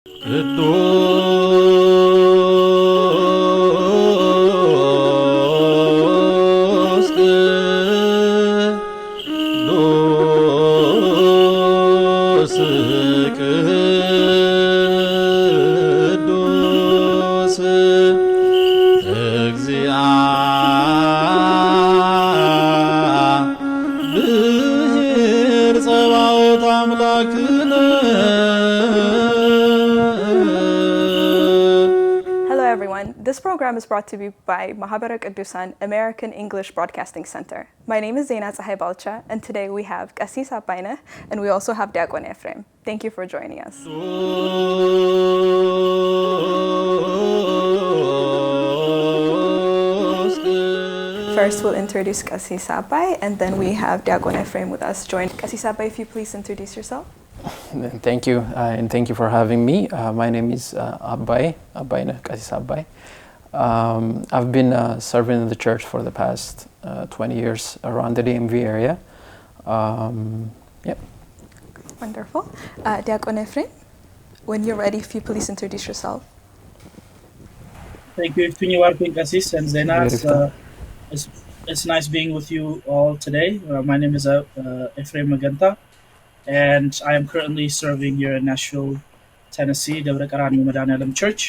ቅዱስ ቅዱስ ቅዱስ እግዚአብሔር ጸባኦት አምላክነ Hello everyone, this program is brought to you by Mahibere Kidusan American English Broadcasting Center. My name is Zaina Tsahai Balcha, and today we have Qasis Abbaineh and we also have Diakon Ephraim. Thank you for joining us. First we'll introduce Qasis Abbai and then we have Diakon Ephraim with us. Join Qasis Abbai, if you please introduce yourself. Thank you, and thank you for having me. My name is Abbaineh, Qasis Abbai. I've been serving in the church for the past 20 years around the DMV area. Yep. Wonderful. Diakon Ephraim, when you're ready, if you please introduce yourself. Thank you, Qasis and Zaina. It's nice being with you all today. My name is Ephraim Magenta, and I am currently serving here in Nashville, Tennessee, Debre Qaraniyo Medhaneyalem Church.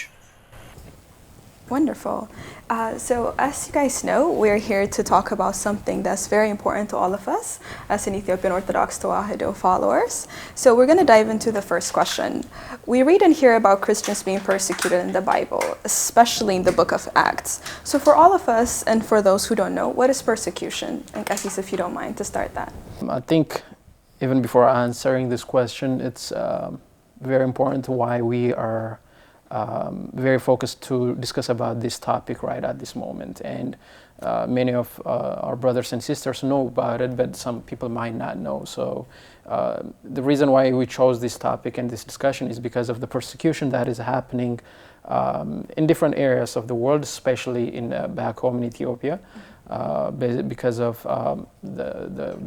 Wonderful. So as you guys know, we're here to talk about something that's very important to all of us as an Ethiopian Orthodox Tewahedo followers. So we're going to dive into the first question. We read and hear about Christians being persecuted in the Bible, especially in the book of Acts. So for all of us and for those who don't know, what is persecution? And Qasis, if you don't mind to start that. I think even before answering this question, it's very important why we are very focused to discuss about this topic right at this moment. And many of our brothers and sisters know about it, but some people might not know. So the reason why we chose this topic and this discussion is because of the persecution that is happening in different areas of the world, especially in back home in Ethiopia. Because of the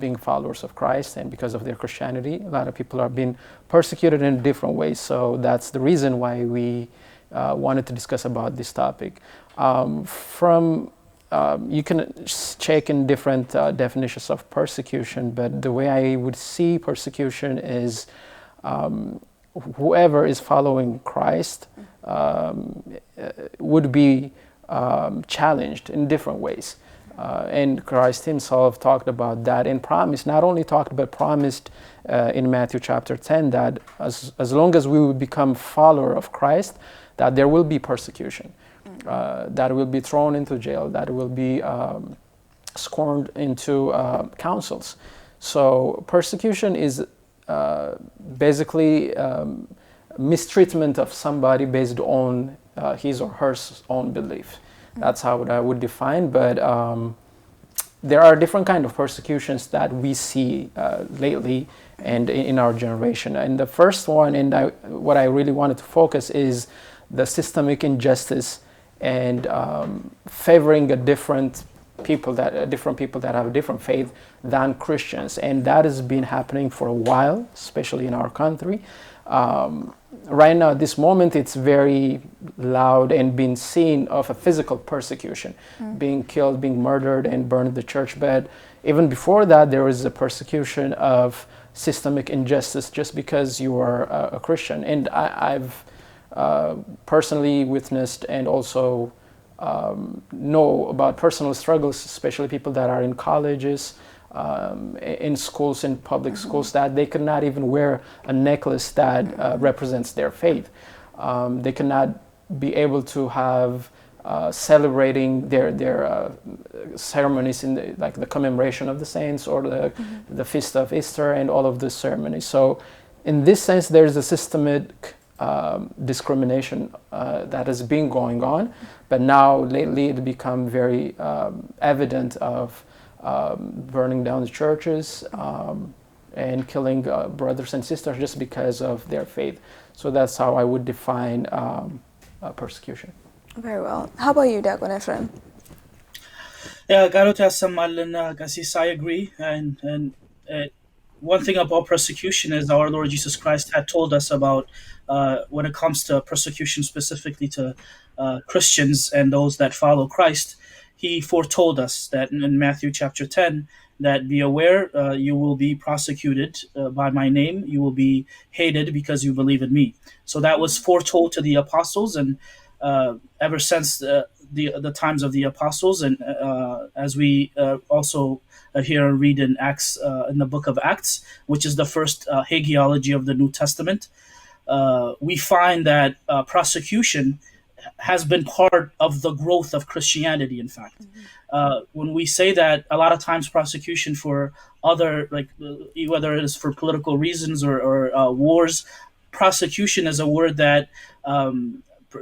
being followers of Christ and because of their Christianity, a lot of people are being persecuted in different ways. So that's the reason why we wanted to discuss about this topic. You can check in different definitions of persecution, but the way I would see persecution is whoever is following Christ would be challenged in different ways. And Christ himself talked about that and promised, not only talked, but promised in Matthew chapter 10 that as long as we will become follower of Christ, that there will be persecution, that will be thrown into jail, that will be scorned into councils. So persecution is basically mistreatment of somebody based on his or her own belief. That's how I would define, but there are different kind of persecutions that we see lately and in our generation. And the first one, and what I really wanted to focus is the systemic injustice and favoring different people that have a different faith than Christians, and that has been happening for a while, especially in our country. Right now, at this moment, it's very loud and being seen of a physical persecution, being killed, being murdered, and burned in the church. But even before that, there is a persecution of systemic injustice just because you are a Christian. And I've personally witnessed and also know about personal struggles, especially people that are in colleges, in schools, in public schools, that they could not even wear a necklace that represents their faith. They cannot be able to have celebrating their ceremonies in like the commemoration of the saints or the feast of Easter and all of the ceremonies. So in this sense, there's a systemic discrimination that has been going on, but now lately it become very evident of burning down the churches and killing brothers and sisters just because of their faith. So that's how I would define persecution. Very well. How about you, Diakon Ephraim? Yeah, Garot Yasamal and Qasis, I agree. And one thing about persecution is our Lord Jesus Christ had told us about when it comes to persecution specifically to Christians and those that follow Christ. He foretold us that in Matthew chapter 10 that be aware, you will be prosecuted by my name. You will be hated because you believe in me. So that was foretold to the apostles, and ever since the times of the apostles, and as we also hear and read in Acts, in the book of Acts, which is the first hagiology of the New Testament, we find that prosecution has been part of the growth of Christianity. In fact, when we say that, a lot of times prosecution for other, like whether it is for political reasons or wars, prosecution is a word that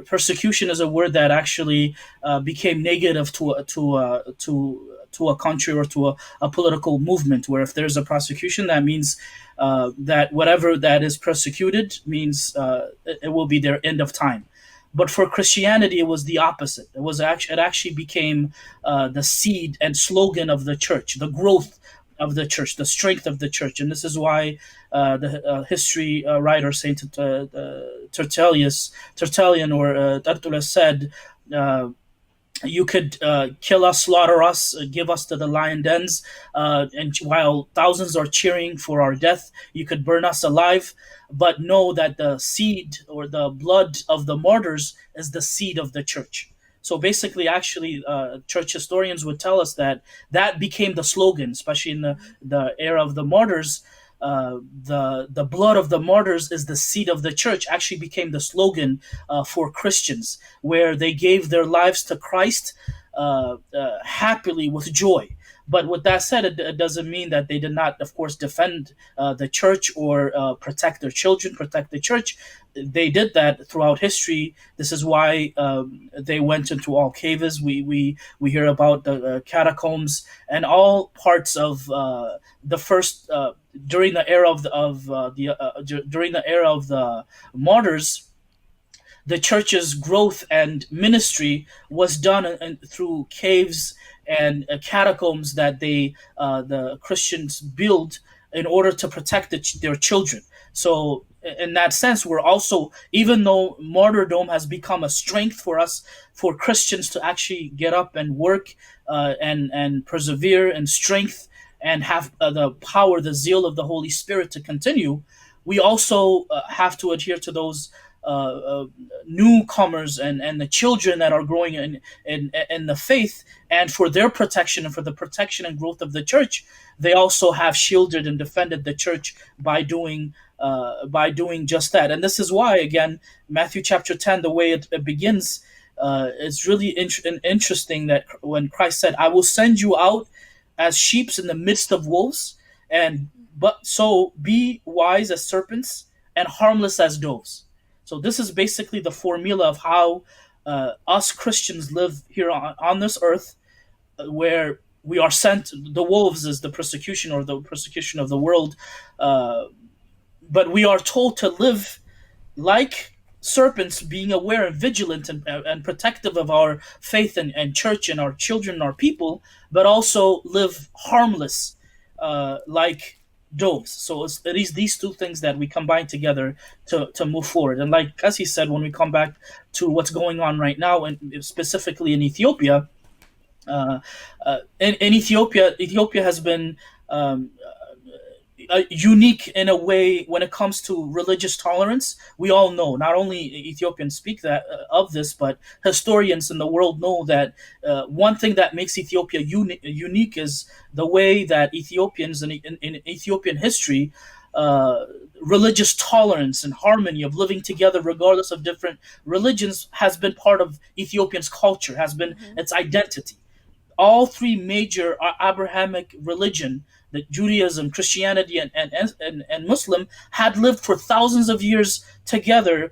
persecution is a word that actually became negative to a country or to a political movement. Where if there's a prosecution, that means that whatever that is persecuted means it will be their end of time. But for Christianity, it was the opposite. It actually became the seed and slogan of the church, the growth of the church, the strength of the church. And this is why the history writer Saint Tertullian or Tertullus said, you could kill us, slaughter us, give us to the lion dens, and while thousands are cheering for our death, you could burn us alive, but know that the seed or the blood of the martyrs is the seed of the church. So basically, actually, church historians would tell us that that became the slogan, especially in the era of the martyrs. The blood of the martyrs is the seed of the church actually became the slogan for Christians, where they gave their lives to Christ happily with joy. But with that said, it doesn't mean that they did not, of course, defend the church or protect their children, protect the church. They did that throughout history. This is why they went into all caves. We hear about the catacombs and all parts of the first during the era of during the era of the martyrs. The church's growth and ministry was done through caves and catacombs that the Christians built in order to protect their children. So in that sense, we're also, even though martyrdom has become a strength for us, for Christians to actually get up and work and persevere in strength and have the power, the zeal of the Holy Spirit to continue, we also have to adhere to those newcomers and the children that are growing in the faith, and for their protection and for the protection and growth of the church, they also have shielded and defended the church by doing just that. And this is why, again, Matthew chapter 10, the way it begins, it's really interesting that when Christ said, "I will send you out as sheep in the midst of wolves, but so be wise as serpents and harmless as doves." So this is basically the formula of how us Christians live here on this earth, where we are sent. The wolves is the persecution or the persecution of the world, but we are told to live like serpents, being aware and vigilant and protective of our faith and church and our children and our people, but also live harmless like doves. So it is these two things that we combine together to move forward. And like as he said, when we come back to what's going on right now, and specifically in Ethiopia, in Ethiopia has been unique in a way when it comes to religious tolerance. We all know, not only Ethiopians speak that of this, but historians in the world know that one thing that makes Ethiopia unique is the way that Ethiopians in Ethiopian history, religious tolerance and harmony of living together regardless of different religions has been part of Ethiopian's culture, has been its identity. All three major Abrahamic religion, the Judaism, Christianity, and Muslim, had lived for thousands of years together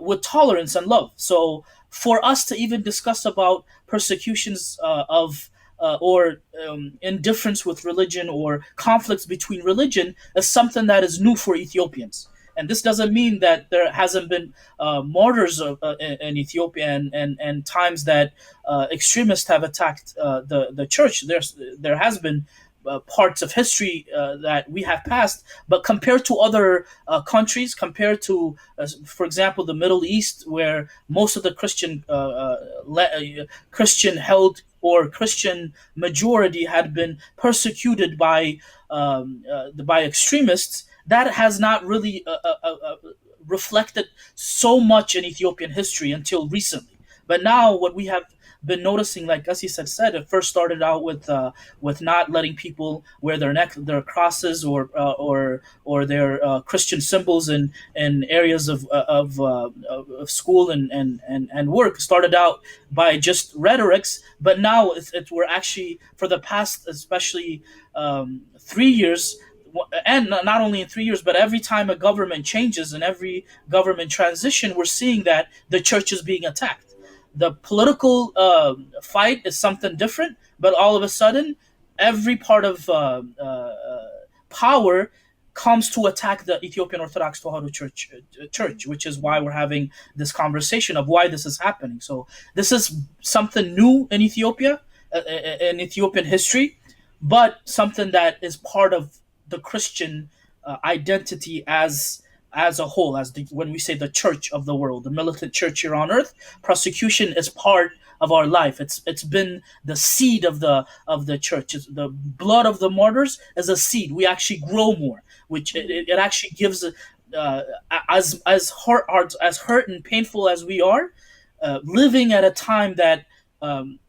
with tolerance and love. So for us to even discuss about persecutions or indifference with religion or conflicts between religion is something that is new for Ethiopians. And this doesn't mean that there hasn't been martyrs in Ethiopia and times that extremists have attacked the church. There has been parts of history that we have passed, but compared to other countries, compared to, for example, the Middle East, where most of the Christian held or Christian majority had been persecuted by extremists, that has not really reflected so much in Ethiopian history until recently. But now, what we have been noticing, like Assis had said, it first started out with not letting people wear their crosses or their Christian symbols in areas of school and work. Started out by just rhetorics, but now we're actually, for the past, especially 3 years, and not only in 3 years, but every time a government changes and every government transition, we're seeing that the church is being attacked. The political fight is something different, but all of a sudden, every part of power comes to attack the Ethiopian Orthodox Tewahedo Church, which is why we're having this conversation of why this is happening. So this is something new in Ethiopia, in Ethiopian history, but something that is part of the Christian identity as a whole, when we say the church of the world, the militant church here on earth. Persecution is part of our life. It's been the seed of the church. The blood of the martyrs is a seed. We actually grow more, which it actually gives as hurt and painful as we are, living at a time that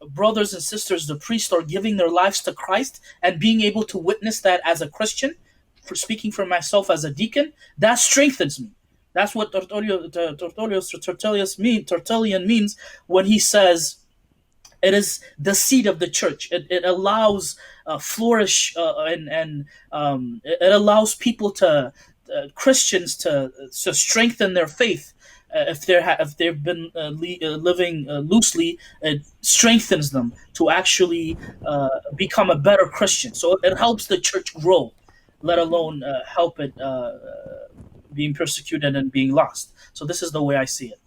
brothers and sisters, the priests, are giving their lives to Christ, and being able to witness that as a Christian, for speaking for myself as a deacon, that strengthens me. That's what Tertullian means when he says it is the seed of the church. It allows flourish, and it allows people Christians to strengthen their faith. If they've been living loosely, it strengthens them to actually become a better Christian. So it helps the church grow, let alone help it being persecuted and being lost. So this is the way I see it.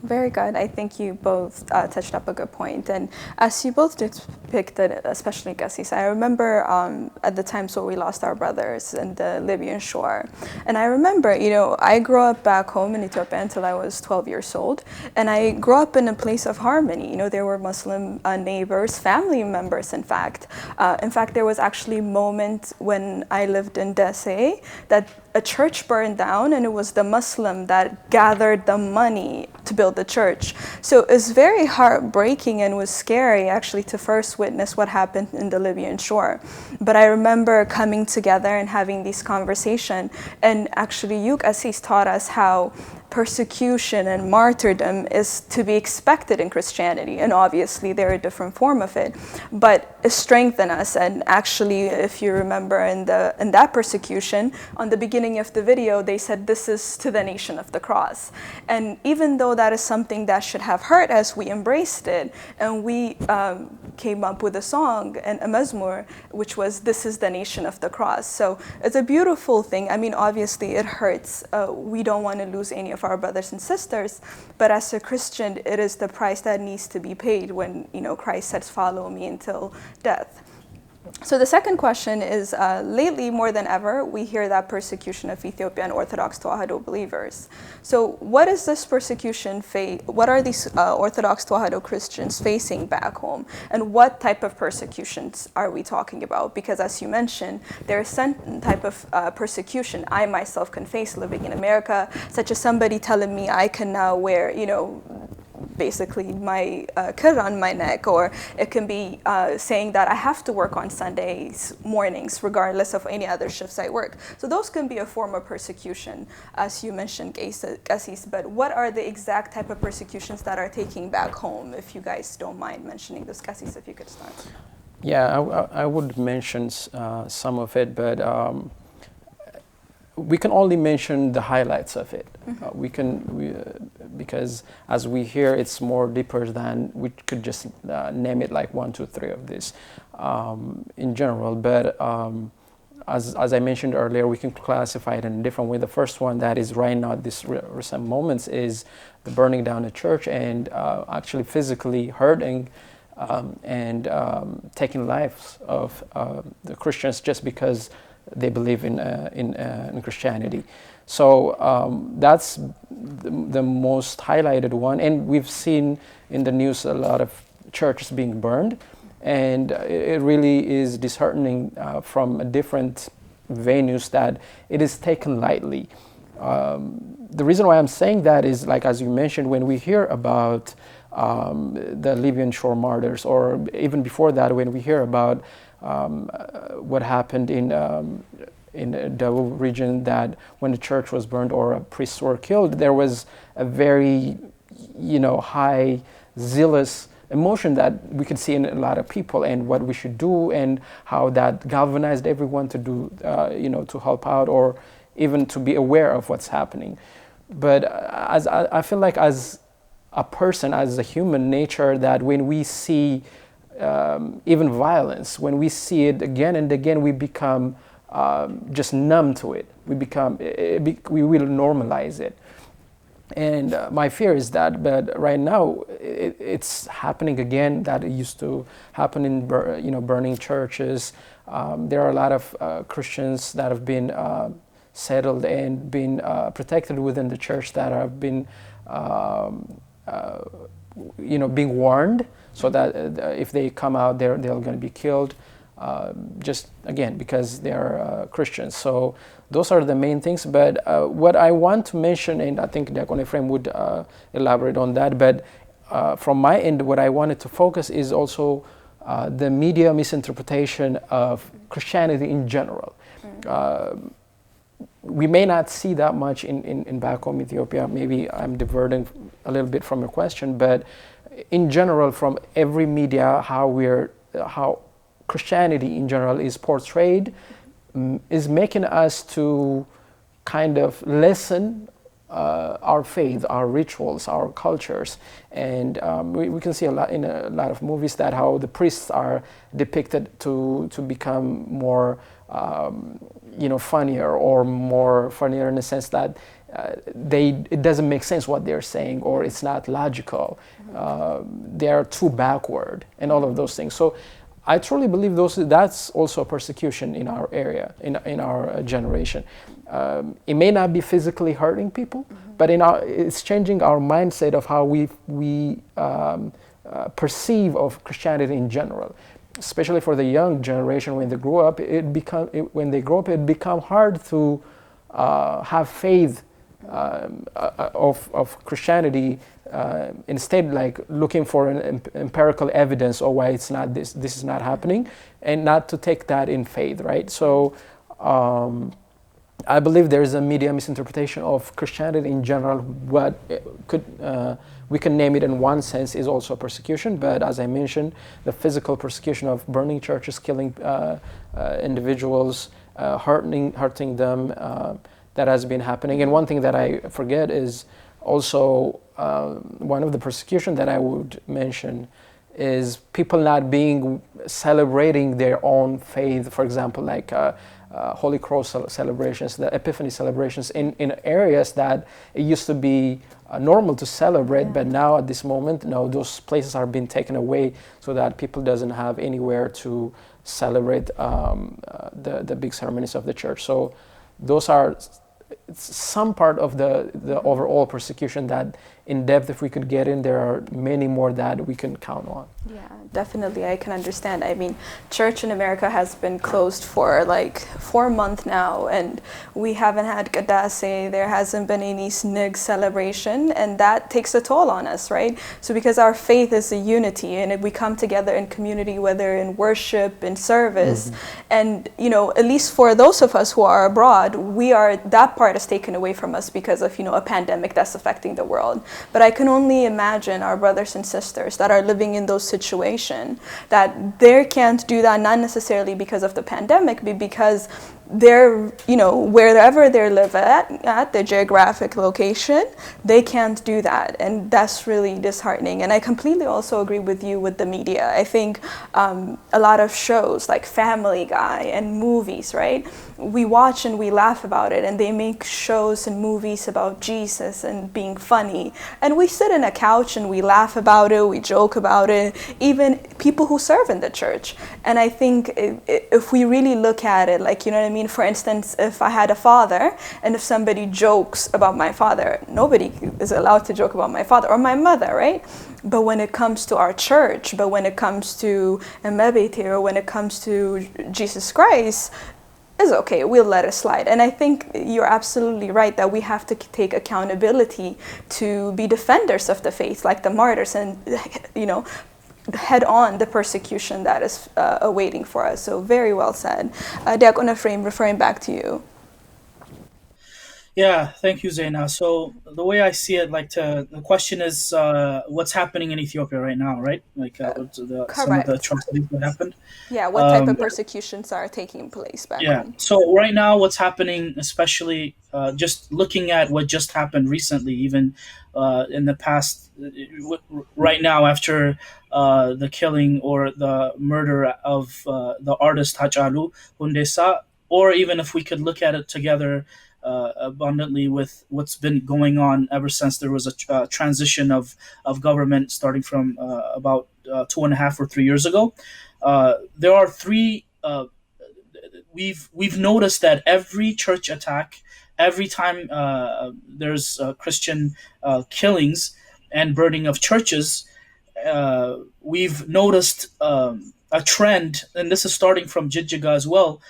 Very good. I think you both touched up a good point. And as you both depicted, especially Gassis, I remember at the times where we lost our brothers in the Libyan shore. And I remember, I grew up back home in Ethiopia until I was 12 years old. And I grew up in a place of harmony. There were Muslim neighbors, family members, in fact. There was actually a moment when I lived in Dese that a church burned down, and it was the Muslim that gathered the money to build the church. So it's very heartbreaking and was scary actually to first witness what happened in the Libyan shore. But I remember coming together and having these conversations, and actually you, Assis, taught us how persecution and martyrdom is to be expected in Christianity, and obviously they're a different form of it, but it strengthened us. And actually, if you remember in that persecution, on the beginning of the video, they said, "This is to the nation of the cross." And even though that is something that should have hurt us, we embraced it, and we came up with a song and a mazmur, which was, "This is the nation of the cross." So it's a beautiful thing. I mean, obviously it hurts. We don't want to lose any of our brothers and sisters, but as a Christian, it is the price that needs to be paid when Christ says, "Follow me until death." So the second question is, lately more than ever, we hear that persecution of Ethiopian Orthodox Tewahedo believers. So what is this persecution what are these Orthodox Tewahedo Christians facing back home? And what type of persecutions are we talking about? Because as you mentioned, there is some type of persecution I myself can face living in America, such as somebody telling me I can now wear, basically my kid on my neck, or it can be saying that I have to work on Sundays mornings regardless of any other shifts I work. So those can be a form of persecution, as you mentioned, Gassis. But what are the exact type of persecutions that are taking back home, if you guys don't mind mentioning those? Gassis, if you could start. Yeah, I would mention some of it, but we can only mention the highlights of it. Because as we hear, it's more deeper than we could just name it like 1, 2, 3 of this in general. But as I mentioned earlier, we can classify it in a different way. The first one that is right now, this recent moments, is the burning down the church and actually physically hurting and taking lives of the Christians just because they believe in Christianity. So that's the most highlighted one, and we've seen in the news a lot of churches being burned, and it really is disheartening from different venues that it is taken lightly. The reason why I'm saying that is, like as you mentioned, when we hear about the Libyan shore martyrs, or even before that, when we hear about what happened in the region, that when the church was burned or priests were killed, there was a very, high, zealous emotion that we could see in a lot of people, and what we should do, and how that galvanized everyone to do, to help out, or even to be aware of what's happening. But as I feel like as a person, as a human nature, that when we see even violence, when we see it again and again, we become just numb to it. We will normalize it. And my fear is that, but right now it's happening again. That it used to happen in burning churches. There are a lot of Christians that have been settled and been protected within the church, that have been being warned, so that if they come out, they're going to be killed, just again because they are Christians. So those are the main things. But what I want to mention, and I think Diakon Ephraim would elaborate on that, but from my end, what I wanted to focus is also the media misinterpretation of Christianity in general. We may not see that much in back home Ethiopia. Maybe I'm diverting a little bit from your question, but in general, from every media, how Christianity in general is portrayed is making us to kind of lessen our faith, our rituals, our cultures. And we can see a lot in a lot of movies that how the priests are depicted to become more funnier, or more funnier in the sense that it doesn't make sense what they're saying, or it's not logical. They are too backward, and all of those things. So I truly believe that's also a persecution in our area, in our generation. It may not be physically hurting people, but it's changing our mindset of how we perceive of Christianity in general. Especially for the young generation, when they grow up, it become hard to have faith of Christianity. Instead, like looking for an empirical evidence or why it's not this is not happening, and not to take that in faith, right? So I believe there is a media misinterpretation of Christianity in general. What we can name it in one sense is also persecution, but as I mentioned, the physical persecution of burning churches, killing individuals, hurting them, that has been happening. And one thing that I forget is also one of the persecution that I would mention is people not celebrating their own faith. For example, like Holy Cross celebrations, the Epiphany celebrations in areas that it used to be normal to celebrate, but now at this moment, no, those places are being taken away, so that people doesn't have anywhere to celebrate the big ceremonies of the church. So those are some part of the overall persecution that, in depth, if we could get in, there are many more that we can count on. Yeah, definitely, I can understand. I mean, church in America has been closed for like 4 months now, and we haven't had Qadase, there hasn't been any SNIG celebration, and that takes a toll on us, right? So because our faith is a unity, and if we come together in community, whether in worship, in service, and at least for those of us who are abroad, that part is taken away from us because of a pandemic that's affecting the world. But I can only imagine our brothers and sisters that are living in those situations, that they can't do that, not necessarily because of the pandemic, but because they're, wherever they live at the geographic location, they can't do that, and that's really disheartening. And I completely also agree with you with the media. I think a lot of shows like Family Guy and movies, right? We watch and we laugh about it, and they make shows and movies about Jesus and being funny, and we sit in a couch and we laugh about it, we joke about it, even people who serve in the church. And I think if we really look at it, like, you know what I mean? For instance, if I had a father, and if somebody jokes about my father, nobody is allowed to joke about my father or my mother, right? But when it comes to our church, but when it comes to Mahibere, or when it comes to Jesus Christ, is okay, we'll let it slide. And I think you're absolutely right that we have to take accountability to be defenders of the faith, like the martyrs, and, head on the persecution that is awaiting for us. So very well said. Diakon Ephraim, referring back to you. Yeah, thank you, Zaina. So the way I see it, the question is, what's happening in Ethiopia right now, right? Some of the Correct. atrocities that happened. Yeah, what type of persecutions are taking place back Yeah. home? So right now, what's happening, especially just looking at what just happened recently, even in the past, right now after the killing or the murder of the artist Hachalu Hundessa, or even if we could look at it together abundantly with what's been going on ever since there was a transition of government starting from about 2.5 or 3 years ago. There are three. We've noticed that every church attack, every time there's Christian killings and burning of churches, we've noticed a trend, and this is starting from Jijiga as well,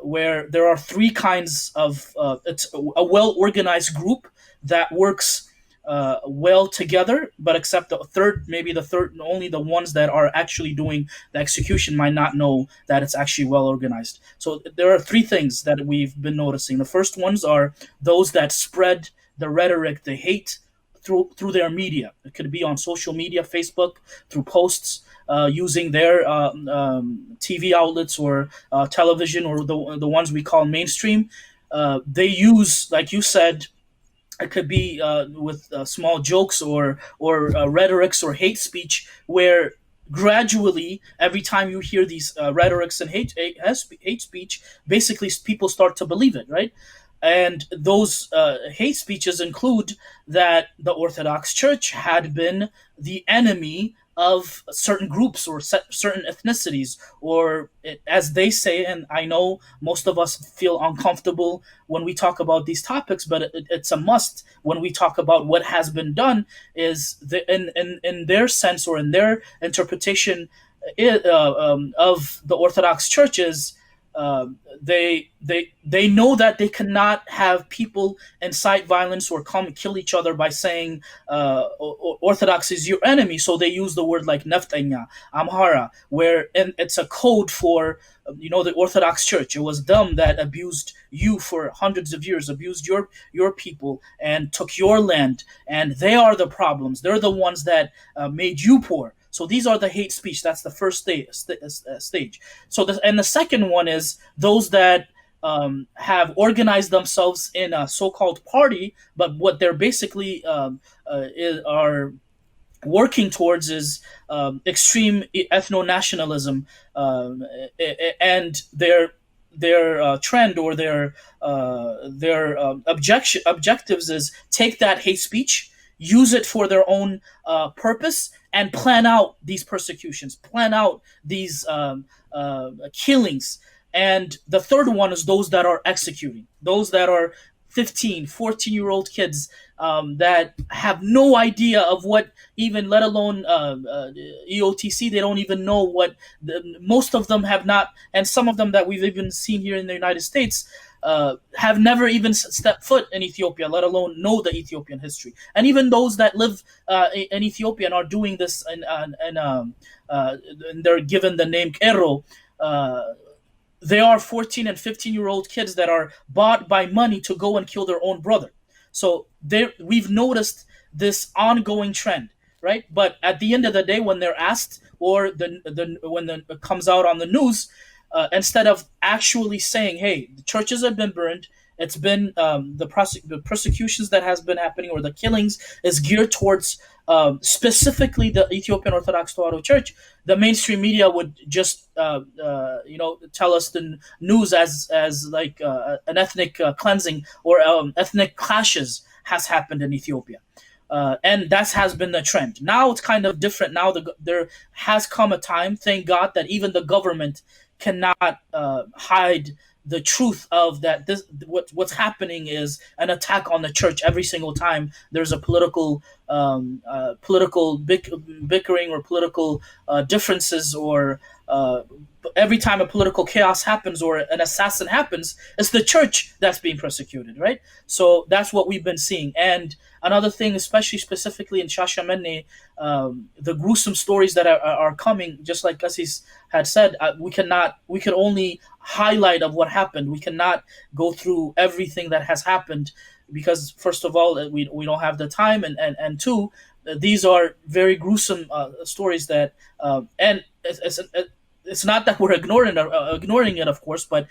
where there are three kinds of it's a well organized group that works well together, but except the third, only the ones that are actually doing the execution might not know that it's actually well organized. So there are three things that we've been noticing. The first ones are those that spread the rhetoric, the hate through their media. It could be on social media, Facebook, through posts, using their TV outlets or television, or the ones we call mainstream. They use, like you said, it could be with small jokes or rhetorics or hate speech, where gradually every time you hear these rhetorics and hate speech, basically people start to believe it, right? And those hate speeches include that the Orthodox Church had been the enemy of certain groups or certain ethnicities, or as they say, and I know most of us feel uncomfortable when we talk about these topics, but it's a must when we talk about what has been done. Is in their sense or in their interpretation of the Orthodox churches, they know that they cannot have people incite violence or come kill each other by saying Orthodox is your enemy. So they use the word like Neftanya, Amhara, where and it's a code for the Orthodox Church. It was them that abused you for hundreds of years, abused your people and took your land, and they are the problems. They're the ones that made you poor. So these are the hate speech. That's the first stage. So the second one is those that have organized themselves in a so-called party, but what they're basically are working towards is extreme ethno-nationalism, and their trend or their objectives is take that hate speech, use it for their own purpose, and plan out these persecutions, plan out these killings. And the third one is those that are executing, those that are 15, 14-year-old kids that have no idea of what, even let alone EOTC. They don't even know what, most of them have not, and some of them that we've even seen here in the United States have never even stepped foot in Ethiopia, let alone know the Ethiopian history. And even those that live in Ethiopia and are doing this, and they're given the name Kero, they are 14 and 15-year-old kids that are bought by money to go and kill their own brother. So we've noticed this ongoing trend, right? But at the end of the day, when they're asked, or when it comes out on the news, instead of actually saying, "Hey, the churches have been burned. It's been the persecutions that has been happening, or the killings is geared towards specifically the Ethiopian Orthodox Tewahedo Church." The mainstream media would just tell us the news as like an ethnic cleansing or ethnic clashes has happened in Ethiopia. And that has been the trend. Now it's kind of different. Now there has come a time, thank God, that even the government cannot hide the truth of that. What's happening is an attack on the church every single time there's a political bickering or political differences, or every time a political chaos happens or an assassin happens, it's the church that's being persecuted, right? So that's what we've been seeing. And another thing, especially specifically in Shashamene, the gruesome stories that are coming, just like Asis had said, we can only highlight of what happened. We cannot go through everything that has happened, because first of all, we don't have the time, and two, these are very gruesome stories that and it's not that we're ignoring it, of course, but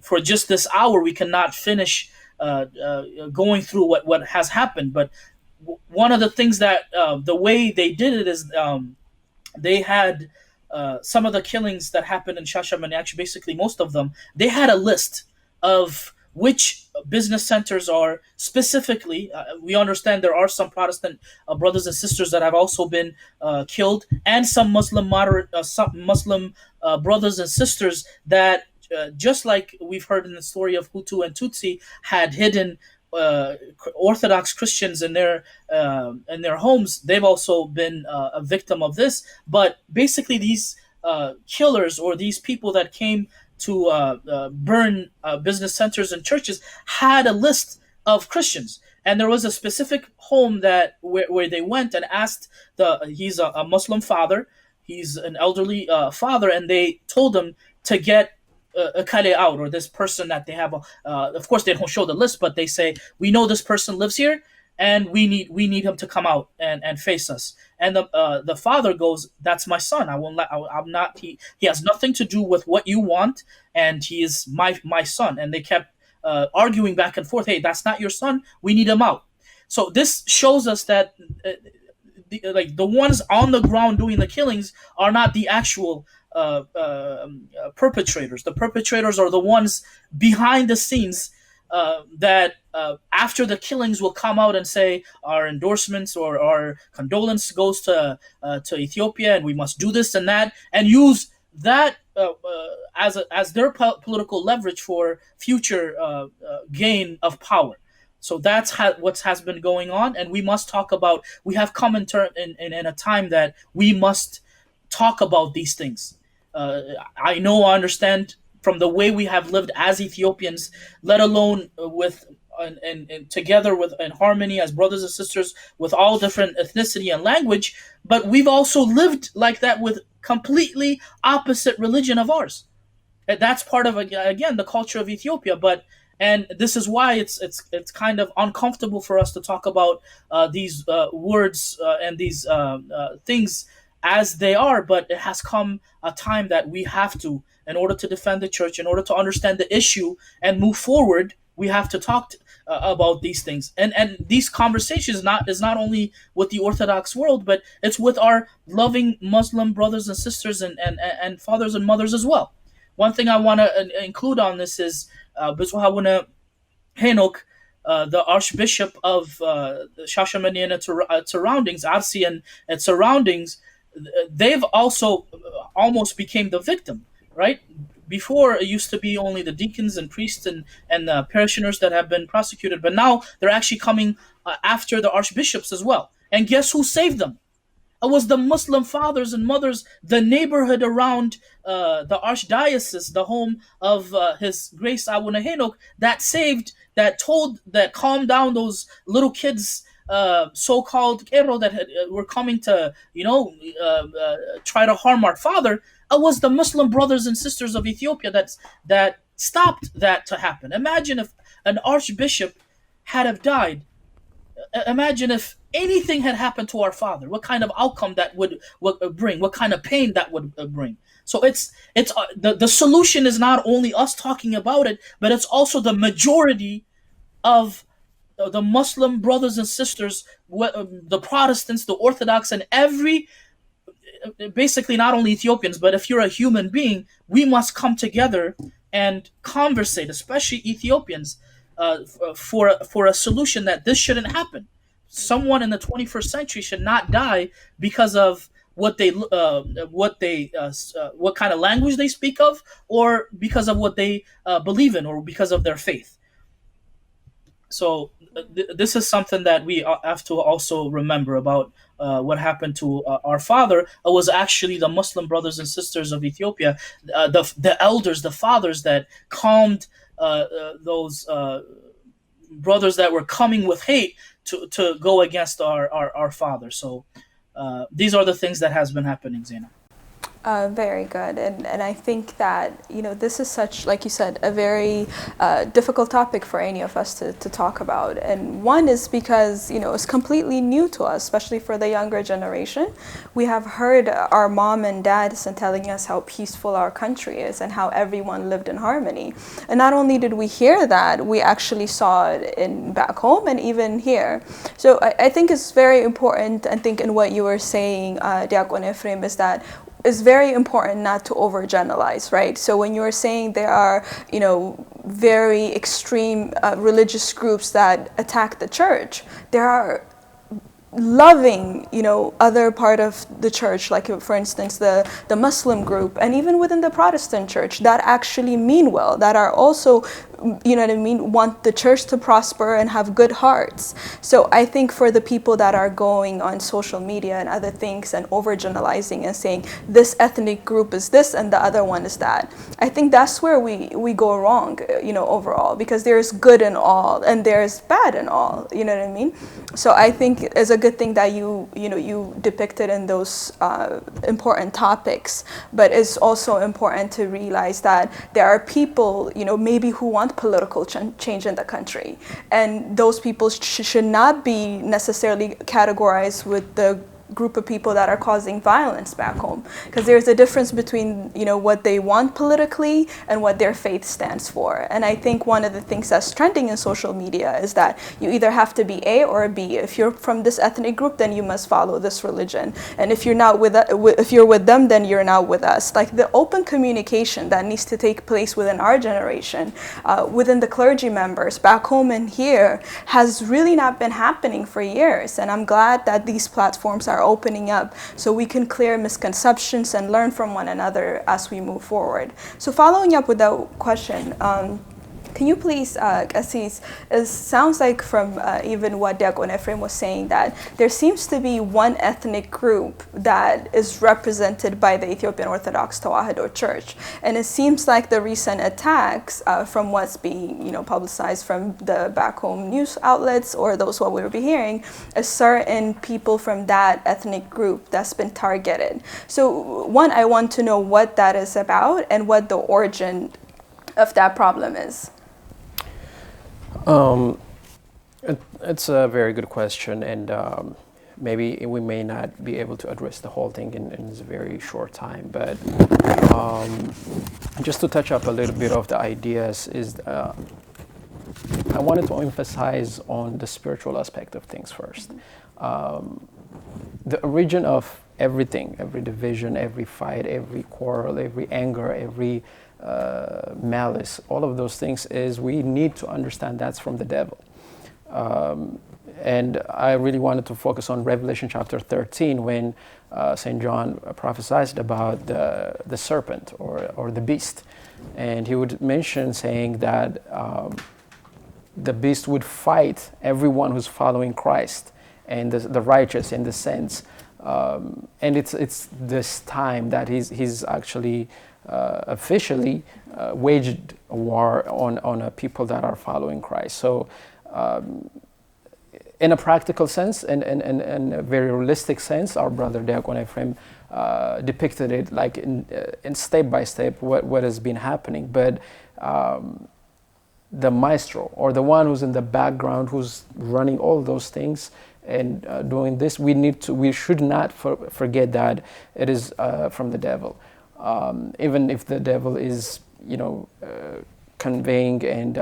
for just this hour we cannot finish going through what has happened. But one of the things that the way they did it is they had some of the killings that happened in Shashamane, actually basically most of them, they had a list of which business centers are specifically. We understand there are some Protestant brothers and sisters that have also been killed, and some some Muslim brothers and sisters that, just like we've heard in the story of Hutu and Tutsi, had hidden Orthodox Christians in their homes. They've also been a victim of this. But basically, these killers, or these people that came to burn business centers and churches, had a list of Christians, and there was a specific home that where they went and asked he's a Muslim father, he's an elderly father, and they told him to get a kale out, or this person that they have. Of course, they don't show the list, but they say, "We know this person lives here, and we need him to come out and face us." And the father goes, "That's my son. I won't let. I'm not. He has nothing to do with what you want, and he is my son." And they kept arguing back and forth. "Hey, that's not your son. We need him out." So this shows us that the ones on the ground doing the killings are not the actual perpetrators. The perpetrators are the ones behind the scenes that after the killings will come out and say, "Our endorsements or our condolence goes to Ethiopia, and we must do this and that," and use that as their political leverage for future gain of power. So that's what has been going on, and we must talk about. We have come in a time that we must talk about these things. I understand from the way we have lived as Ethiopians, let alone with and together with in harmony as brothers and sisters with all different ethnicity and language, but we've also lived like that with completely opposite religion of ours. And that's part of, again, the culture of Ethiopia. And this is why it's kind of uncomfortable for us to talk about these words and these things as they are. But it has come a time that we have to, in order to defend the church, in order to understand the issue and move forward, we have to talk about these things. And these conversations is not only with the Orthodox world, but it's with our loving Muslim brothers and sisters and fathers and mothers as well. One thing I want to include on this is Biswahawuna Henok, the Archbishop of Shashamene and its surroundings, Arsi and its surroundings. They've also almost became the victim, right? Before, it used to be only the deacons and priests and the parishioners that have been prosecuted, but now they're actually coming after the archbishops as well. And guess who saved them? It was the Muslim fathers and mothers, the neighborhood around the archdiocese, the home of His Grace Abuna Henok, that calmed down those little kids, so-called Kero, that were coming to, try to harm our father. It was the Muslim brothers and sisters of Ethiopia that stopped that to happen. Imagine if an archbishop had have died. Imagine if anything had happened to our father, what kind of outcome that would bring, what kind of pain that would bring. So the solution is not only us talking about it, but it's also the majority of the Muslim brothers and sisters, the Protestants, the Orthodox, and every, basically not only Ethiopians, but if you're a human being, we must come together and conversate, especially Ethiopians, for a solution that this shouldn't happen. Someone in the 21st century should not die because of what kind of language they speak of, or because of what they believe in, or because of their faith. So this is something that we have to also remember about what happened to our father. It was actually the Muslim brothers and sisters of Ethiopia, the elders, the fathers, that calmed those brothers that were coming with hate to go against our father. So these are the things that has been happening, Zaina. Very good. And I think that, this is such, like you said, a very difficult topic for any of us to talk about. And one is because, it's completely new to us, especially for the younger generation. We have heard our mom and dads and telling us how peaceful our country is and how everyone lived in harmony. And not only did we hear that, we actually saw it back home and even here. So I think it's very important, I think in what you were saying, Diakon Ephraim, is that it's very important not to overgeneralize, right? So when you're saying there are, very extreme religious groups that attack the church, there are loving, other part of the church, like for instance the Muslim group, and even within the Protestant church, that actually mean well, that are also, want the church to prosper and have good hearts. So I think for the people that are going on social media and other things and overgeneralizing and saying this ethnic group is this and the other one is that, I think that's where we go wrong, overall, because there's good in all and there's bad in all, you know what I mean? So I think it's a good thing that you depicted in those important topics, but it's also important to realize that there are people, maybe who want political change in the country, and those people should not be necessarily categorized with the group of people that are causing violence back home, because there's a difference between what they want politically and what their faith stands for. And I think one of the things that's trending in social media is that you either have to be A or B. If you're from this ethnic group, then you must follow this religion, and if you're not if you're with them, then you're not with us. Like the open communication that needs to take place within our generation, within the clergy members back home and here, has really not been happening for years. And I'm glad that these platforms are opening up so we can clear misconceptions and learn from one another as we move forward. So following up with that question, can you please, Assis, it sounds like from even what Diakon Ephraim was saying, that there seems to be one ethnic group that is represented by the Ethiopian Orthodox Tewahedo Church. And it seems like the recent attacks, from what's being publicized from the back home news outlets or those what we will be hearing, is certain people from that ethnic group that's been targeted. So one, I want to know what that is about and what the origin of that problem is. It's a very good question, and maybe we may not be able to address the whole thing in a very short time, but just to touch up a little bit of the ideas is I wanted to emphasize on the spiritual aspect of things first. The origin of everything, every division, every fight, every quarrel, every anger, every malice, all of those things, is we need to understand that's from the devil. And I really wanted to focus on Revelation chapter 13 when St. John prophesied about the serpent or the beast. And he would mention saying that the beast would fight everyone who's following Christ and the righteous in the sense. And it's this time that he's actually officially waged a war on people that are following Christ. So in a practical sense and a very realistic sense, our brother Diakon Ephraim depicted it like in step by step what has been happening. But the maestro, or the one who's in the background, who's running all those things, And doing this, we should not forget that it is from the devil. Even if the devil is, conveying and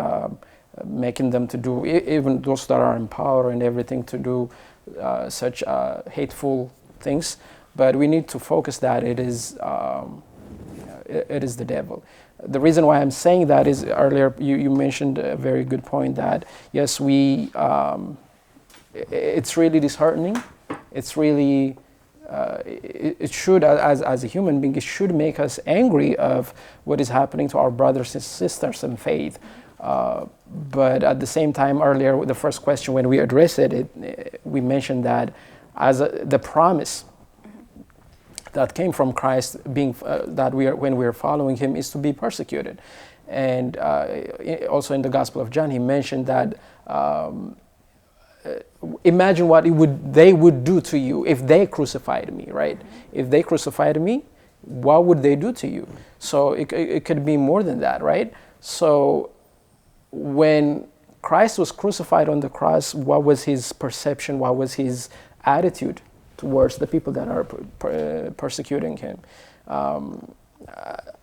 making them to do, even those that are in power and everything, to do such hateful things. But we need to focus that it is the devil. The reason why I'm saying that is earlier you mentioned a very good point that yes, it's really disheartening. It's really it should, as a human being, it should make us angry of what is happening to our brothers and sisters in faith. But at the same time, earlier with the first question, when we addressed it, we mentioned that as the promise that came from Christ, being that when we are following Him, is to be persecuted. And also in the Gospel of John, he mentioned that imagine what they would do to you if they crucified me, right? If they crucified me, what would they do to you? So it could be more than that, right? So when Christ was crucified on the cross, what was his perception? What was his attitude towards the people that are persecuting him?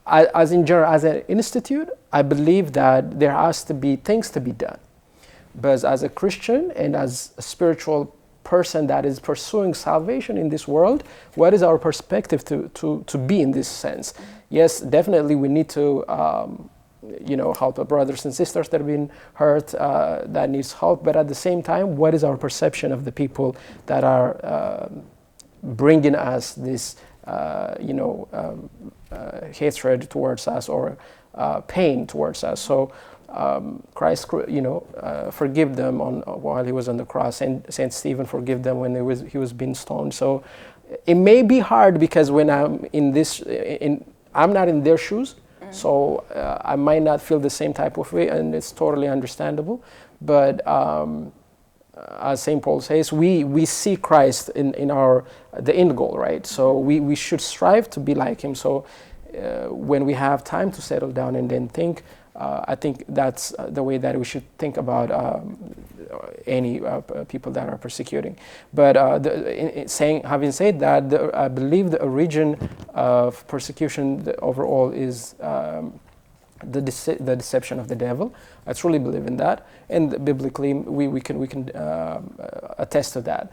As in general, as an institute, I believe that there has to be things to be done. But as a Christian and as a spiritual person that is pursuing salvation in this world, what is our perspective to be in this sense? Yes, definitely we need to help our brothers and sisters that have been hurt, that needs help. But at the same time, what is our perception of the people that are bringing us this, hatred towards us or pain towards us? So Christ, forgive them while he was on the cross, and Saint Stephen forgive them when he was being stoned. So it may be hard because when I'm I'm not in their shoes. So I might not feel the same type of way, and it's totally understandable. But as St. Paul says, we see Christ in the end goal, right? So we should strive to be like him. So when we have time to settle down and then think, I think that's the way that we should think about any people that are persecuting. But having said that, I believe the origin of persecution overall is the deception of the devil. I truly believe in that, and biblically we can attest to that.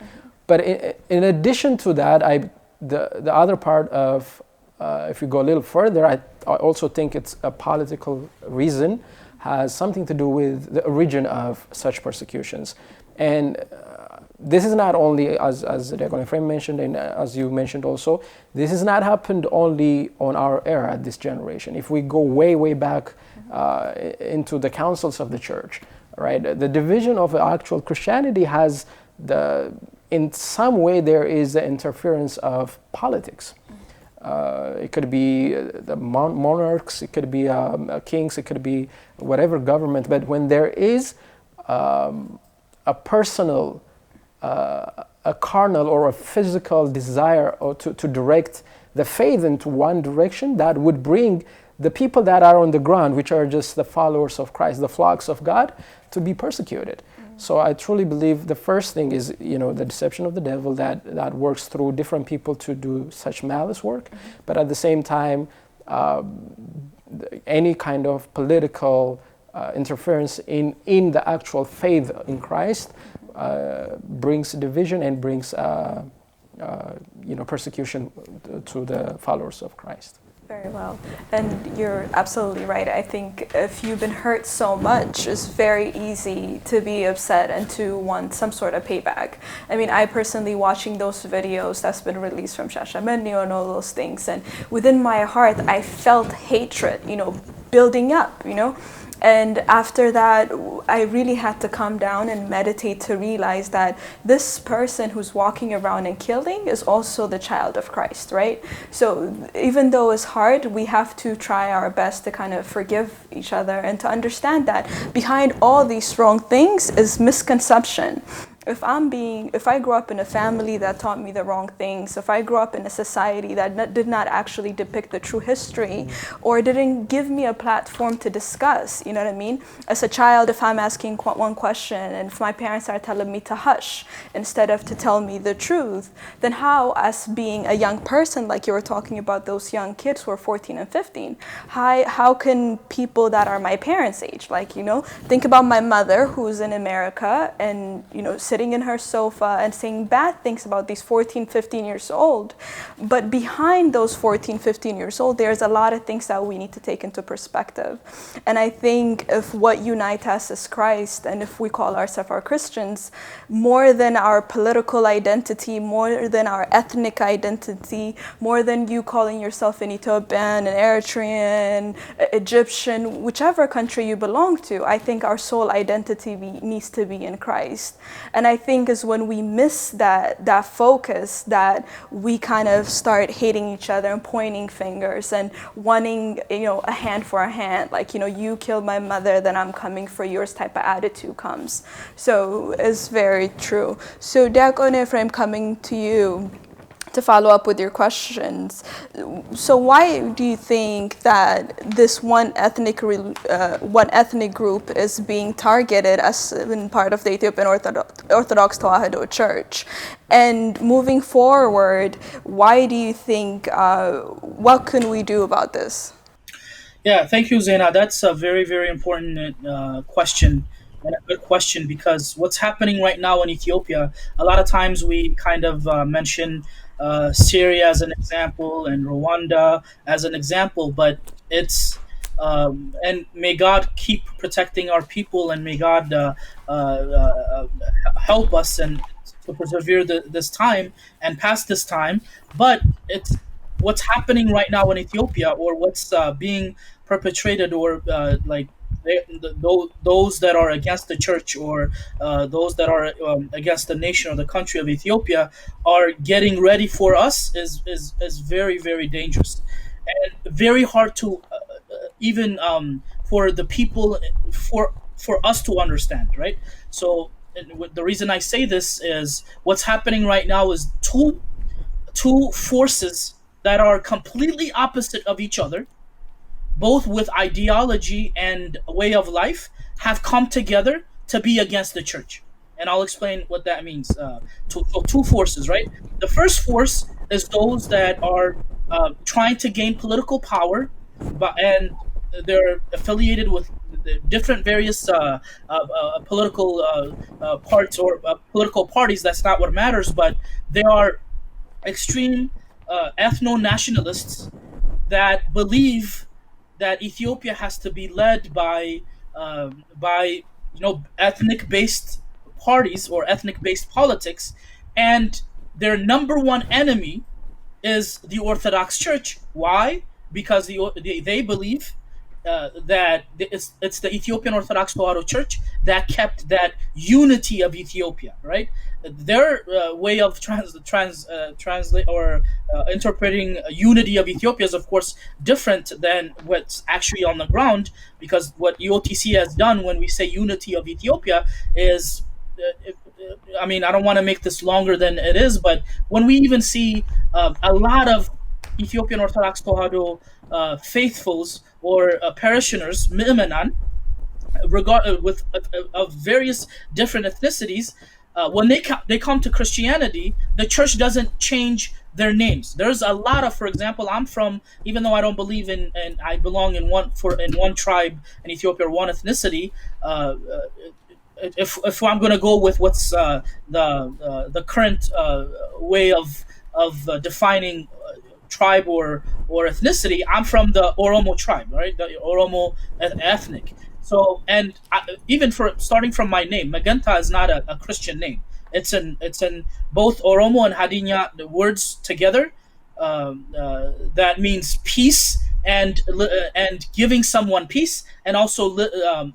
But in addition to that, the other part of if we go a little further, I also think it's a political reason, has something to do with the origin of such persecutions. And this is not only, as Diakon Ephraim mentioned, and as you mentioned also, this has not happened only on our era, this generation. If we go way, way back into the councils of the church, right, the division of actual Christianity has in some way there is the interference of politics. It could be the monarchs, it could be kings, it could be whatever government. But when there is a personal, a carnal or a physical desire or to direct the faith into one direction, that would bring the people that are on the ground, which are just the followers of Christ, the flocks of God, to be persecuted. So I truly believe the first thing is, the deception of the devil that works through different people to do such malice work. But at the same time, any kind of political interference in the actual faith in Christ brings division and brings persecution to the followers of Christ. Very well. And you're absolutely right. I think if you've been hurt so much, it's very easy to be upset and to want some sort of payback. I mean, I personally, watching those videos that's been released from Shashamene and all those things, and within my heart, I felt hatred, building up, And after that, I really had to calm down and meditate to realize that this person who's walking around and killing is also the child of Christ, right? So even though it's hard, we have to try our best to kind of forgive each other and to understand that behind all these wrong things is misconception. if I grew up in a family that taught me the wrong things, if I grew up in a society that did not actually depict the true history, or didn't give me a platform to discuss, you know what I mean? As a child, if I'm asking one question and if my parents are telling me to hush instead of to tell me the truth, then how, as being a young person, like you were talking about those young kids who are 14 and 15, how can people that are my parents' age, like, you know, think about my mother who's in America and, you know, sitting in her sofa and saying bad things about these 14, 15 years old. But behind those 14, 15 years old, there's a lot of things that we need to take into perspective. And I think if what unites us is Christ, and if we call ourselves our Christians, more than our political identity, more than our ethnic identity, more than you calling yourself an Ethiopian, an Eritrean, Egyptian, whichever country you belong to, I think our sole identity needs to be in Christ. And I think is when we miss that focus that we kind of start hating each other and pointing fingers and wanting, you know, a hand for a hand, like, you know, you killed my mother, then I'm coming for yours type of attitude comes. So it's very true. So Diakon Ephraim, coming to you to follow up with your questions. So why do you think that this one ethnic group is being targeted as in part of the Ethiopian Orthodox Tewahedo Church? And moving forward, why do you think, what can we do about this? Yeah, thank you, Zaina. That's a very, very important question, and a good question, because what's happening right now in Ethiopia, a lot of times we kind of mention Syria as an example and Rwanda as an example, but and may God keep protecting our people, and may God help us and to persevere this time and pass this time. But it's what's happening right now in Ethiopia, or what's being perpetrated, or those that are against the church, or those that are against the nation or the country of Ethiopia are getting ready for us is very, very dangerous, and very hard to even for the people, for us to understand, right? So the reason I say this is what's happening right now is two forces that are completely opposite of each other, both with ideology and way of life, have come together to be against the church. And I'll explain what that means. Two forces, right? The first force is those that are trying to gain political power, and they're affiliated with the different various political parts, or political parties. That's not what matters, but they are extreme ethno-nationalists that believe that Ethiopia has to be led by ethnic-based parties or ethnic-based politics, and their number one enemy is the Orthodox Church. Why? Because they believe that it's the Ethiopian Orthodox Tewahedo Church that kept that unity of Ethiopia, right? Their way of translate or interpreting unity of Ethiopia is, of course, different than what's actually on the ground, because what EOTC has done when we say unity of Ethiopia is, I mean, I don't want to make this longer than it is, but when we even see a lot of Ethiopian Orthodox Tewahedo faithfuls or parishioners, mi'menan, with of various different ethnicities, when they come to Christianity, the church doesn't change their names. There's a lot of, for example, I'm from, even though I don't believe in, and I belong in one tribe in Ethiopia, or one ethnicity. If I'm going to go with what's the current way of defining tribe or ethnicity, I'm from the Oromo tribe, right? The Oromo ethnic. So, and even for starting from my name, Magenta is not a Christian name. It's in both Oromo and Hadinya, the words together. That means peace, and giving someone peace, and also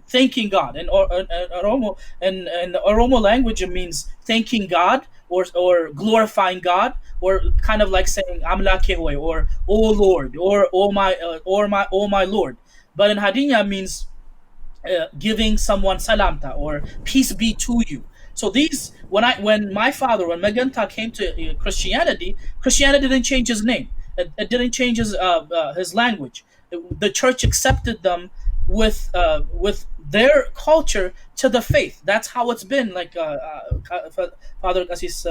thanking God. And Oromo, and the Oromo language, it means thanking God, or glorifying God, or kind of like saying Amlakewe, or Oh Lord, or Oh my Lord. But in Hadinya means giving someone salamta, or peace be to you. So these, when my father, when Magenta came to Christianity didn't change his name. It didn't change his language. The church accepted them with their culture to the faith. That's how it's been. Like Father Cassis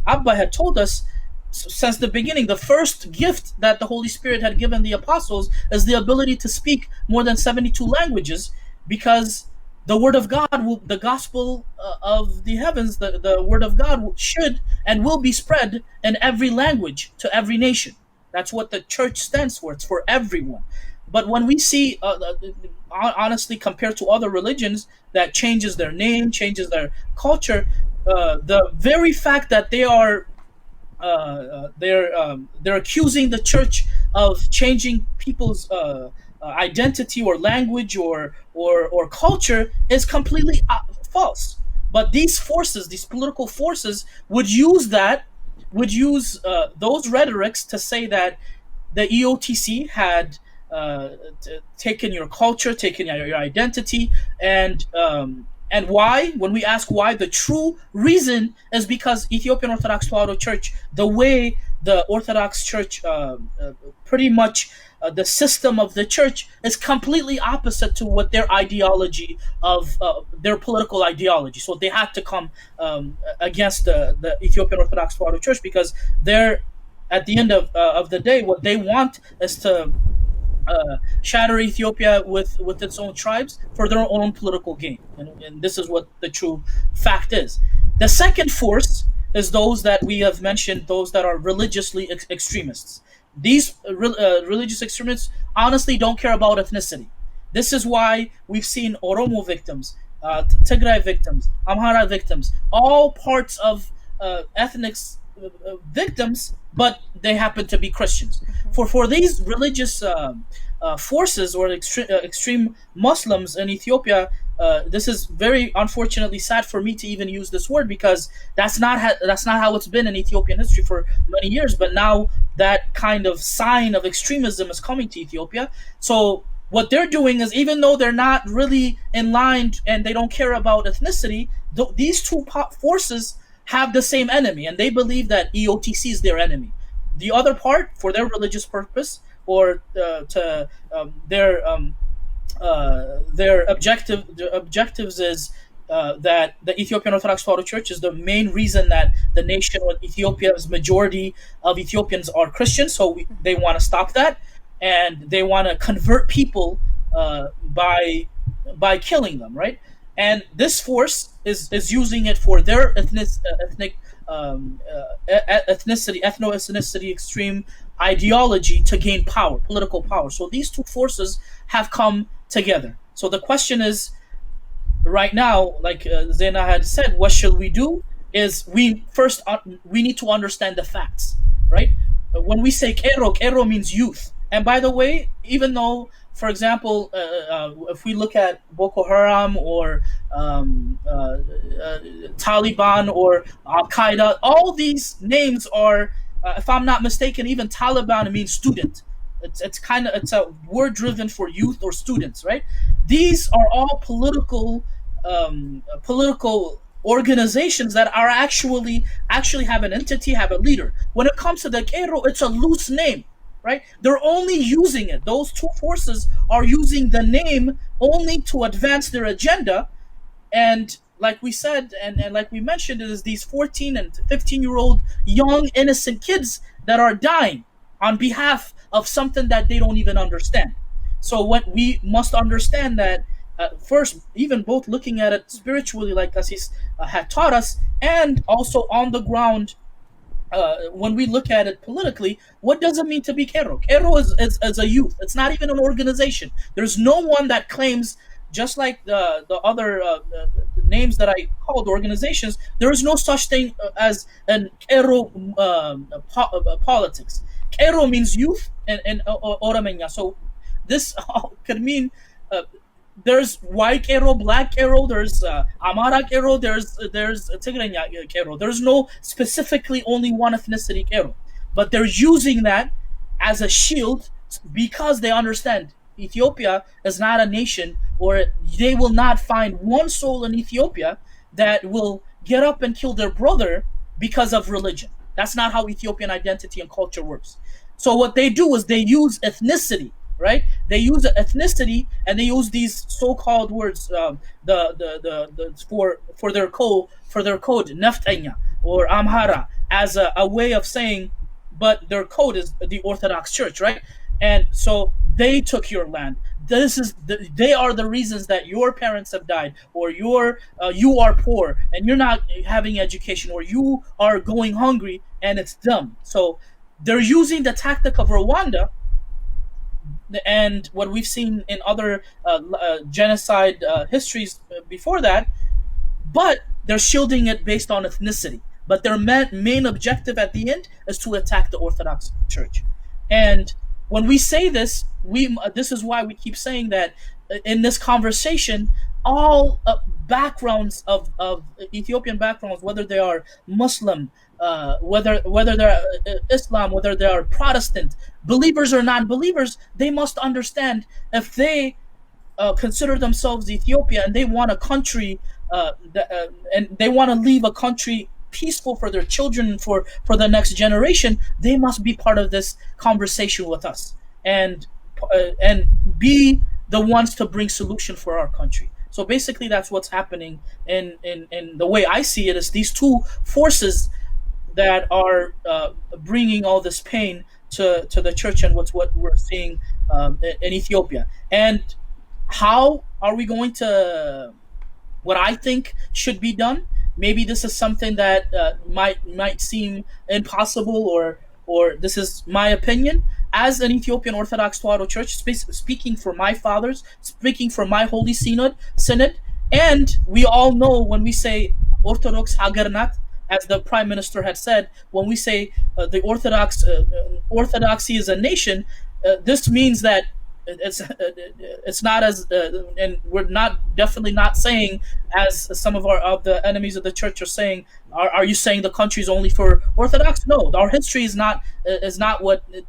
Abba had told us, since the beginning, the first gift that the Holy Spirit had given the apostles is the ability to speak more than 72 languages, because the word of God, the gospel of the heavens, the word of God should and will be spread in every language to every nation. That's what the church stands for. It's for everyone. But when we see, honestly, compared to other religions that changes their name, changes their culture, the very fact that they're accusing the church of changing people's identity or language or culture is completely false. But these forces, these political forces, would use those rhetorics to say that the EOTC had taken your culture, taken your identity, and why? When we ask why, the true reason is because Ethiopian Orthodox Tewahedo Church, the way the Orthodox Church, pretty much the system of the church is completely opposite to what their ideology of their political ideology. So they had to come against the Ethiopian Orthodox Tewahedo Church, because they're, at the end of the day, what they want is to shatter Ethiopia with its own tribes for their own political gain. And this is what the true fact is. The second force is those that we have mentioned, those that are religiously extremists. These religious extremists honestly don't care about ethnicity. This is why we've seen Oromo victims, Tigray victims, Amhara victims, all parts of ethnic victims, but they happen to be Christians. For these religious forces or extreme Muslims in Ethiopia, this is very unfortunately sad for me to even use this word, because that's not how it's been in Ethiopian history for many years. But now that kind of sign of extremism is coming to Ethiopia. So what they're doing is, even though they're not really in line and they don't care about ethnicity, these two forces have the same enemy, and they believe that EOTC is their enemy. The other part, for their religious purpose or their objectives is that the Ethiopian Orthodox Tewahedo Church is the main reason that the nation of Ethiopia's majority of Ethiopians are Christians. So they want to stop that, and they want to convert people by killing them, right? And this force is using it for their ethnicity, ethno-ethnicity, extreme ideology to gain power, political power. So these two forces have come together. So the question is, right now, like Zena had said, what should we do? Is we need to understand the facts, right? When we say kero means youth. And by the way, even though, for example, if we look at Boko Haram or Taliban or Al Qaeda, all these names are, if I'm not mistaken, even Taliban means student. It's a word driven for youth or students, right? These are all political organizations that are actually have an entity, have a leader. When it comes to the Kero, it's a loose name, right? They're only using it. Those two forces are using the name only to advance their agenda. And like we said, and like we mentioned, it is these 14 and 15-year-old young innocent kids that are dying on behalf of something that they don't even understand. So what we must understand that first, even both looking at it spiritually, like Assis had taught us, and also on the ground, when we look at it politically, what does it mean to be Kero? Kero is a youth. It's not even an organization. There's no one that claims, just like the other names that I called organizations, there is no such thing as an Kero politics. Kero means youth and Oramenya. So this could mean there's white Kero, black Kero, there's Amara Kero, there's Tigrenya Kero. There's no specifically only one ethnicity Kero. But they're using that as a shield because they understand Ethiopia is not a nation, or they will not find one soul in Ethiopia that will get up and kill their brother because of religion. That's not how Ethiopian identity and culture works. So what they do is they use ethnicity, right? They use ethnicity, and they use these so-called words, for their code, Neftanya or Amhara, as a way of saying, but their code is the Orthodox Church, right? And so they took your land. They are the reasons that your parents have died, or you are poor and you're not having education, or you are going hungry, and it's them. So they're using the tactic of Rwanda and what we've seen in other genocide histories before that, but they're shielding it based on ethnicity. But their main objective at the end is to attack the Orthodox Church. And when we say this, this is why we keep saying that in this conversation, all backgrounds of Ethiopian backgrounds, whether they are Muslim, whether they're Islam, whether they are Protestant, believers or non-believers, they must understand, if they consider themselves Ethiopia and they want a country, and they want to leave a country peaceful for their children and for the next generation, they must be part of this conversation with us, and be the ones to bring solution for our country. So basically, that's what's happening. In the way I see it, is these two forces that are bringing all this pain to the church, and what we're seeing in Ethiopia. And how are we going to, what I think should be done? Maybe this is something that might seem impossible, or this is my opinion. As an Ethiopian Orthodox Tewahedo Church, speaking for my fathers, speaking for my Holy Synod, and we all know, when we say Orthodox Hagernat, as the Prime Minister had said, when we say the Orthodoxy is a nation, this means that it's not as and we're not definitely not saying, as some of the enemies of the church are saying, are you saying the country is only for Orthodox? No, our history is not what it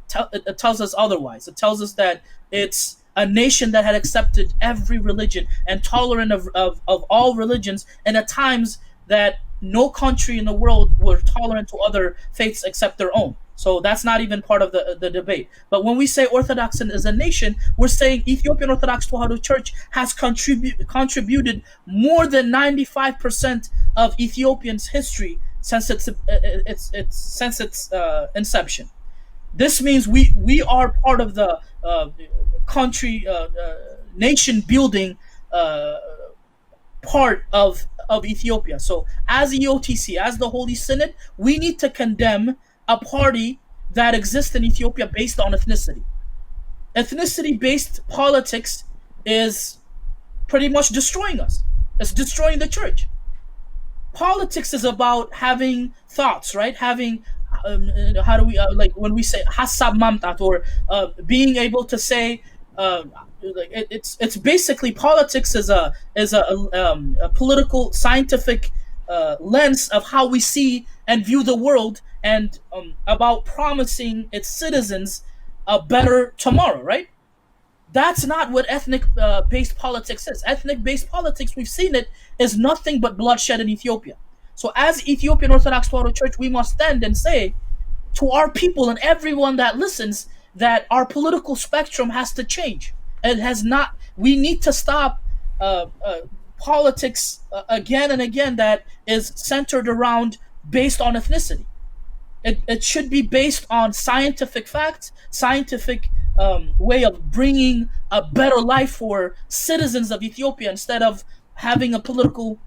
tells us otherwise. It tells us that it's a nation that had accepted every religion and tolerant of all religions, and at times that no country in the world were tolerant to other faiths except their own. So that's not even part of the debate. But when we say Orthodox as a nation, we're saying Ethiopian Orthodox Tewahedo Church has contributed more than 95% of Ethiopians' history since its inception. This means we are part of the country nation building part of Ethiopia. So as EOTC, as the Holy Synod, we need to condemn a party that exists in Ethiopia based on ethnicity. Ethnicity-based politics is pretty much destroying us. It's destroying the church. Politics is about having thoughts, right? Having how do we like when we say hasab mamtat, or being able to say it's basically, politics is a political scientific lens of how we see and view the world, and about promising its citizens a better tomorrow, right? That's not what ethnic based politics is. Ethnic based politics, we've seen it, is nothing but bloodshed in Ethiopia. So as Ethiopian Orthodox Tewahedo Church, we must stand and say to our people and everyone that listens that our political spectrum has to change. It has not. We need to stop politics again and again that is centered around based on ethnicity. It should be based on scientific facts, scientific way of bringing a better life for citizens of Ethiopia, instead of having a political,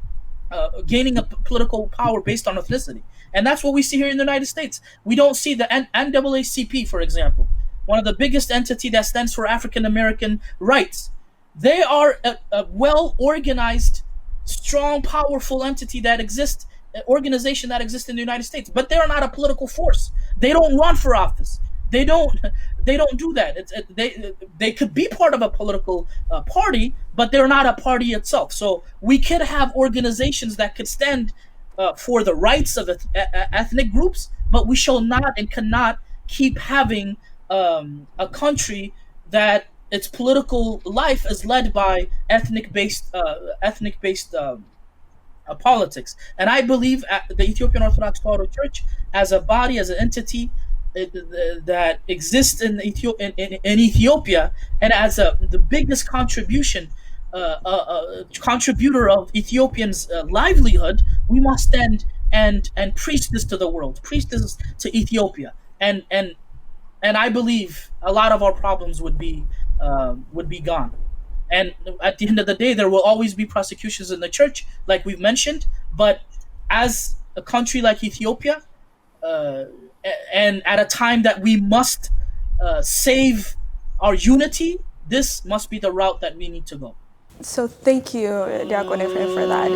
gaining a political power based on ethnicity. And that's what we see here in the United States. We don't see the NAACP, for example, one of the biggest entity that stands for African American rights. They are a well-organized, strong, powerful entity that exists, organization that exists in the United States, but they're not a political force. They don't run for office. They don't do that. They could be part of a political party, but they're not a party itself. So we could have organizations that could stand for the rights of ethnic groups, but we shall not and cannot keep having a country that its political life is led by ethnic based politics. And I believe the Ethiopian Orthodox Church, as a body, as an entity that exists in Ethiopia, and as the biggest contributor of Ethiopians' livelihood, we must stand and preach this to the world, preach this to Ethiopia, and I believe a lot of our problems would be gone. And at the end of the day, there will always be persecutions in the church, like we've mentioned. But as a country like Ethiopia, uh, and at a time that we must save our unity, this must be the route that we need to go. So thank you, Diakon Ephraim, for that.